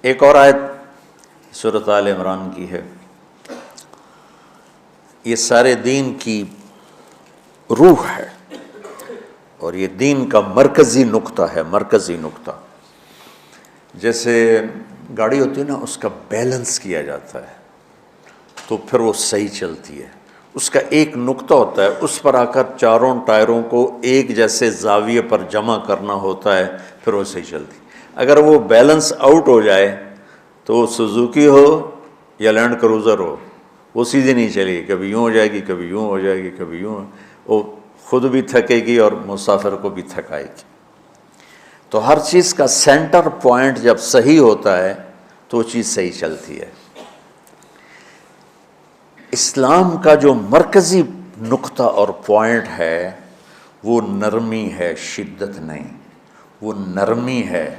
ایک اور آیت سورۃ آل عمران کی ہے، یہ سارے دین کی روح ہے اور یہ دین کا مرکزی نقطہ ہے، مرکزی نقطہ۔ جیسے گاڑی ہوتی ہے نا، اس کا بیلنس کیا جاتا ہے تو پھر وہ صحیح چلتی ہے۔ اس کا ایک نقطہ ہوتا ہے، اس پر آ کر چاروں ٹائروں کو ایک جیسے زاویے پر جمع کرنا ہوتا ہے، پھر وہ صحیح چلتی ہے۔ اگر وہ بیلنس آؤٹ ہو جائے تو وہ سوزوکی ہو یا لینڈ کروزر ہو، وہ سیدھی نہیں چلے گی، کبھی یوں ہو جائے گی، کبھی یوں ہو جائے گی، کبھی یوں، وہ خود بھی تھکے گی اور مسافر کو بھی تھکائے گی۔ تو ہر چیز کا سینٹر پوائنٹ جب صحیح ہوتا ہے تو وہ چیز صحیح چلتی ہے۔ اسلام کا جو مرکزی نقطہ اور پوائنٹ ہے وہ نرمی ہے، شدت نہیں، وہ نرمی ہے۔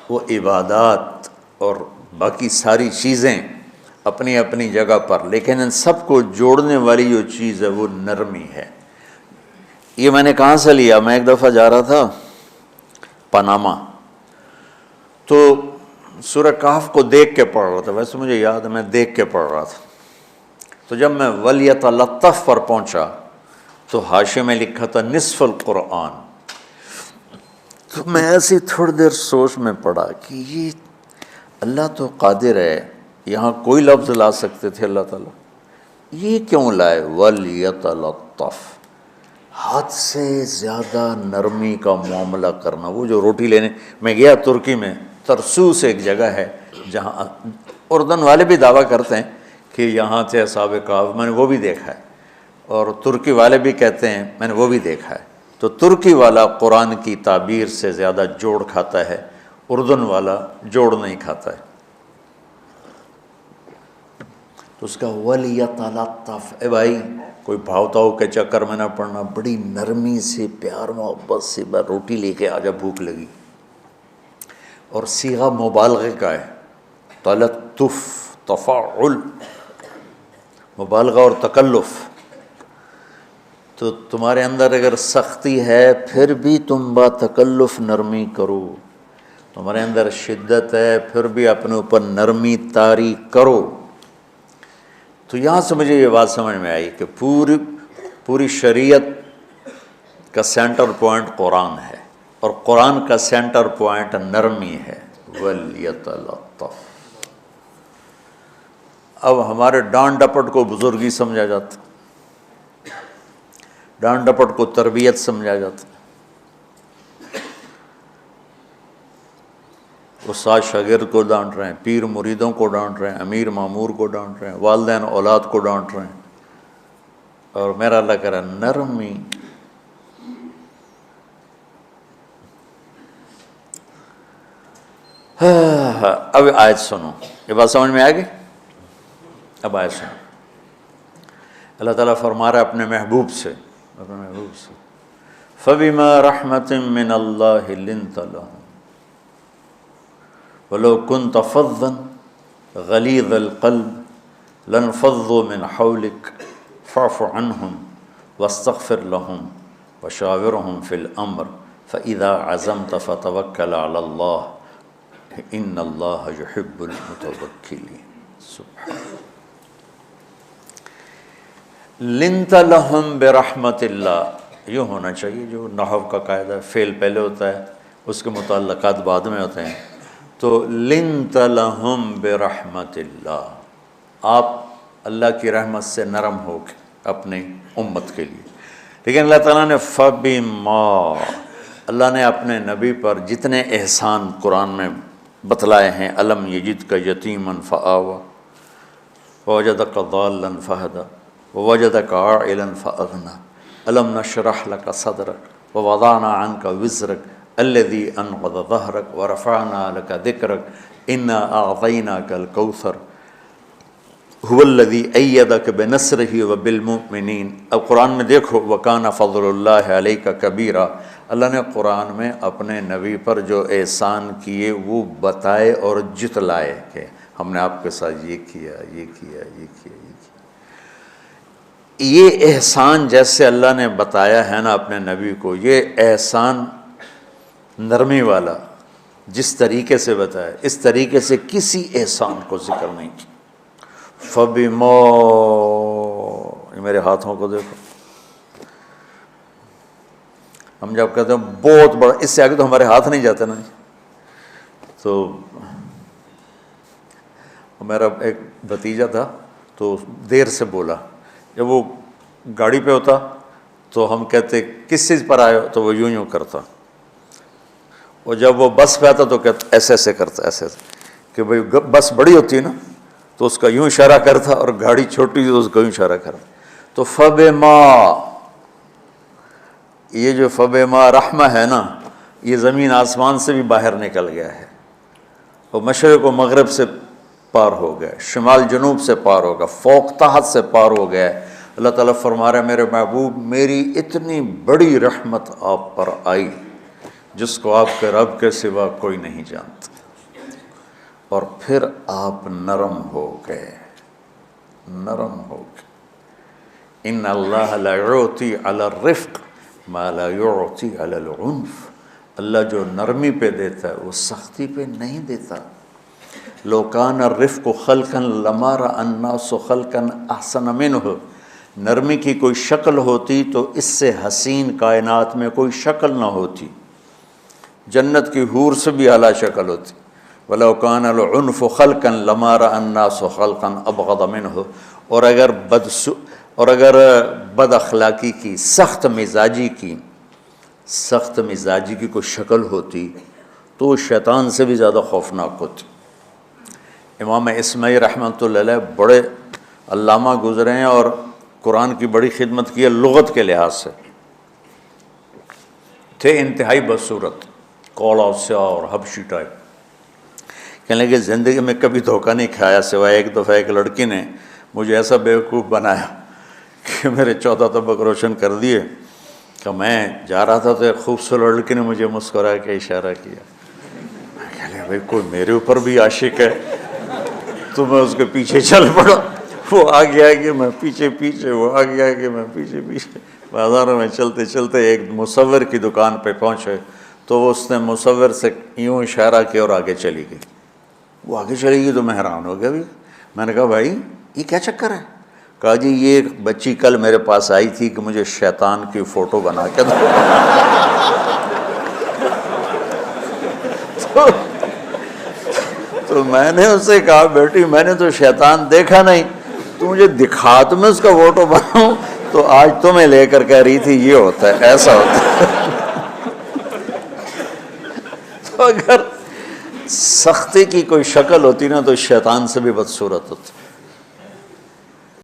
وہ عبادات اور باقی ساری چیزیں اپنی اپنی جگہ پر، لیکن ان سب کو جوڑنے والی جو چیز ہے وہ نرمی ہے۔ یہ میں نے کہاں سے لیا؟ میں ایک دفعہ جا رہا تھا پاناما، تو سورہ کہف کو دیکھ کے پڑھ رہا تھا، ویسے مجھے یاد ہے میں دیکھ کے پڑھ رہا تھا۔ تو جب میں وَلْيَتَلَطَّفْ پر پہنچا تو حاشیے میں لکھا تھا نصف القرآن۔ تو میں ایسی تھوڑی دیر سوچ میں پڑا کہ یہ اللہ تو قادر ہے، یہاں کوئی لفظ لا سکتے تھے اللہ تعالیٰ، یہ کیوں لائے وَلْيَتَلَطَّفْ؟ حد سے زیادہ نرمی کا معاملہ کرنا۔ وہ جو روٹی لینے میں گیا ترکی میں، ترسوس ایک جگہ ہے جہاں اردن والے بھی دعویٰ کرتے ہیں کہ یہاں تھے اصحاب کہف، میں نے وہ بھی دیکھا ہے، اور ترکی والے بھی کہتے ہیں میں نے وہ بھی دیکھا ہے۔ تو ترکی والا قرآن کی تعبیر سے زیادہ جوڑ کھاتا ہے، اردن والا جوڑ نہیں کھاتا ہے۔ تو اس کا وَلْيَتَلَطَّفْ، اے بھائی کوئی بھاؤ تاؤ کے چکر میں نہ پڑنا، بڑی نرمی سے پیار محبت سے روٹی لے کے آجا، بھوک لگی۔ اور صیغہ مبالغے کا ہے، تلطف، تفاعل، مبالغہ اور تکلف۔ تو تمہارے اندر اگر سختی ہے پھر بھی تم با تکلف نرمی کرو، تمہارے اندر شدت ہے پھر بھی اپنے اوپر نرمی طاری کرو۔ تو یہاں سے مجھے یہ بات سمجھ میں آئی کہ پوری شریعت کا سینٹر پوائنٹ قرآن ہے، اور قرآن کا سینٹر پوائنٹ نرمی ہے، وَلْيَتَلَطَّفْ۔ اب ہمارے ڈانٹ ڈپٹ کو بزرگی سمجھا جاتا، ڈانٹ ڈپٹ کو تربیت سمجھا جاتا، استاد شاگرد کو ڈانٹ رہے ہیں، پیر مریدوں کو ڈانٹ رہے ہیں، امیر مامور کو ڈانٹ رہے ہیں، والدین اولاد کو ڈانٹ رہے ہیں، اور میرا اللہ کہہ رہا ہے نرمی۔ اب آیت سنو، یہ بات سمجھ میں آ گئی؟ اب آیت سنو، اللہ تعالیٰ فرما رہا ہے اپنے محبوب سے، فَبِمَا رَحْمَةٍ مِّنَ اللَّهِ لِنْتَ لَهُمْ وَلَوْ كُنْتَ فَظًّا غَلِيظَ الْقَلْبِ لَانفَضُّوا مِنْ حَوْلِكَ فَاعْفُ عَنْهُمْ وَاسْتَغْفِرْ لَهُمْ وَشَاوِرْهُمْ فِي الْأَمْرِ فَإِذَا عَزَمْتَ فَتَوَكَّلْ عَلَى اللَّهِ إِنَّ اللَّهَ يُحِبُّ الْمُتَوَكِّلِينَ۔ سبحان لِنْتَ لَهُمْ بِرَحْمَةِ اللَّهِ، یوں ہونا چاہیے، جو نحو کا قاعدہ فعل پہلے ہوتا ہے اس کے متعلقات بعد میں ہوتے ہیں۔ تو لِنْتَ لَهُمْ بِرَحْمَةِ اللَّهِ، آپ اللہ کی رحمت سے نرم ہو کے اپنی امت کے لیے۔ لیکن اللہ تعالیٰ نے فَبِمَا، اللہ نے اپنے نبی پر جتنے احسان قرآن میں بتلائے ہیں، أَلَمْ يَجِدْكَ يَتِيمًا فَآوَىٰ وَوَجَدَكَ ضَالًّا فَهَدَىٰ وَوَجَدَكَ عَائِلًا فَأَغْنَىٰ أَلَمْ نَشْرَحْ لَكَ صَدْرَكَ وَوَضَعْنَا عَنْكَ وِزْرَكَ الَّذِي أَنقَضَ ظَهْرَكَ وَرَفَعْنَا لَكَ ذِكْرَكَ إِنَّا أَعْطَيْنَاكَ الْكَوْثَرَ هُوَ الَّذِي أَيَّدَكَ بِنَصْرِهِ وَبِالْمُؤْمِنِينَ۔ اب قرآن میں دیکھو وَكَانَ فَضْلُ اللَّهِ عَلَيْكَ كَبِيرًا، اللہ نے قرآن میں اپنے نبی پر جو احسان کیے وہ بتائے اور جتلائے کہ ہم نے آپ کے ساتھ یہ کیا، یہ کیا، یہ کیا، یہ کیا۔ یہ احسان جیسے اللہ نے بتایا ہے نا اپنے نبی کو، یہ احسان نرمی والا، جس طریقے سے بتایا اس طریقے سے کسی احسان کو ذکر نہیں کیا۔ فَبِمَا، یہ میرے ہاتھوں کو دیکھو، ہم جب کہتے ہیں بہت بڑا، اس سے آگے تو ہمارے ہاتھ نہیں جاتے نا۔ تو میرا ایک بھتیجا تھا تو دیر سے بولا، جب وہ گاڑی پہ ہوتا تو ہم کہتے کس چیز پر آئے ہو، تو وہ یوں کرتا، اور جب وہ بس پہ آتا تو کہتا ایسے ایسے کرتا، ایسے ایسے، کہ بھئی بس بڑی ہوتی ہے نا تو اس کا یوں اشارہ کرتا، اور گاڑی چھوٹی تھی تو اس کا یوں اشارہ کرتا۔ تو فَبِمَا، یہ جو فَبِمَا رحمہ ہے نا، یہ زمین آسمان سے بھی باہر نکل گیا ہے، اور مشرق و مغرب سے پار ہو گیا، شمال جنوب سے پار ہو گیا، فوق تحت سے پار ہو گیا ہے۔ اللہ تعالیٰ فرما رہا ہے میرے محبوب میری اتنی بڑی رحمت آپ پر آئی جس کو آپ کے رب کے سوا کوئی نہیں جانتا، اور پھر آپ نرم ہو گئے، نرم ہو گئے۔ ان اللہ لا یعطی علی الرفق ما لا یعطی علی العنف، اللہ جو نرمی پہ دیتا ہے وہ سختی پہ نہیں دیتا۔ لو کان الرفق خلقا لما رأى الناس خلقا احسن منہ، نرمی کی کوئی شکل ہوتی تو اس سے حسین کائنات میں کوئی شکل نہ ہوتی، جنت کی حور سے بھی اعلیٰ شکل ہوتی۔ وَلَوْ كَانَ الْعُنْفُ خَلْقًا لَمَا رَأَى النَّاسُ خَلْقًا أَبْغَضَ مِنْهُ، اور اگر بد اخلاقی کی، سخت مزاجی کی کوئی شکل ہوتی تو وہ شیطان سے بھی زیادہ خوفناک ہوتی۔ امام اسماعیل رحمۃ اللہ علیہ بڑے علامہ گزرے ہیں اور قرآن کی بڑی خدمت کی ہے لغت کے لحاظ سے، تھے انتہائی بدصورت، کوڑا سیاہ اور حبشی ٹائپ۔ کہنے لگے زندگی میں کبھی دھوکہ نہیں کھایا سوائے ایک دفعہ ایک لڑکی نے مجھے ایسا بیوقوف بنایا کہ میرے 14 طبق روشن کر دیے، کہ میں جا رہا تھا تو ایک خوبصورت لڑکی نے مجھے مسکرا کے اشارہ کیا، میں کہہ لیا بھائی کوئی میرے اوپر بھی عاشق ہے، تو میں اس کے پیچھے چل پڑا، وہ آگے آگے میں پیچھے پیچھے، وہ آگے آگے میں پیچھے پیچھے، بازاروں میں چلتے چلتے ایک مصور کی دکان پہ پہنچے تو اس نے مصور سے یوں اشارہ کیا اور آگے چلی گئی۔ وہ آگے چلی گئی تو میں حیران ہو گیا بھی، میں نے کہا بھائی یہ کیا چکر ہے؟ کہا جی یہ ایک بچی کل میرے پاس آئی تھی کہ مجھے شیطان کی فوٹو بنا کے دو۔ تو میں نے اس سے کہا بیٹی میں نے تو شیطان دیکھا نہیں، تو مجھے دکھا تو میں اس کا فوٹو بناؤں، تو آج تمہیں لے کر کہہ رہی تھی یہ ہوتا ہے ایسا ہوتا ہے۔ تو اگر سختی کی کوئی شکل ہوتی نا تو شیطان سے بھی بدصورت ہوتی۔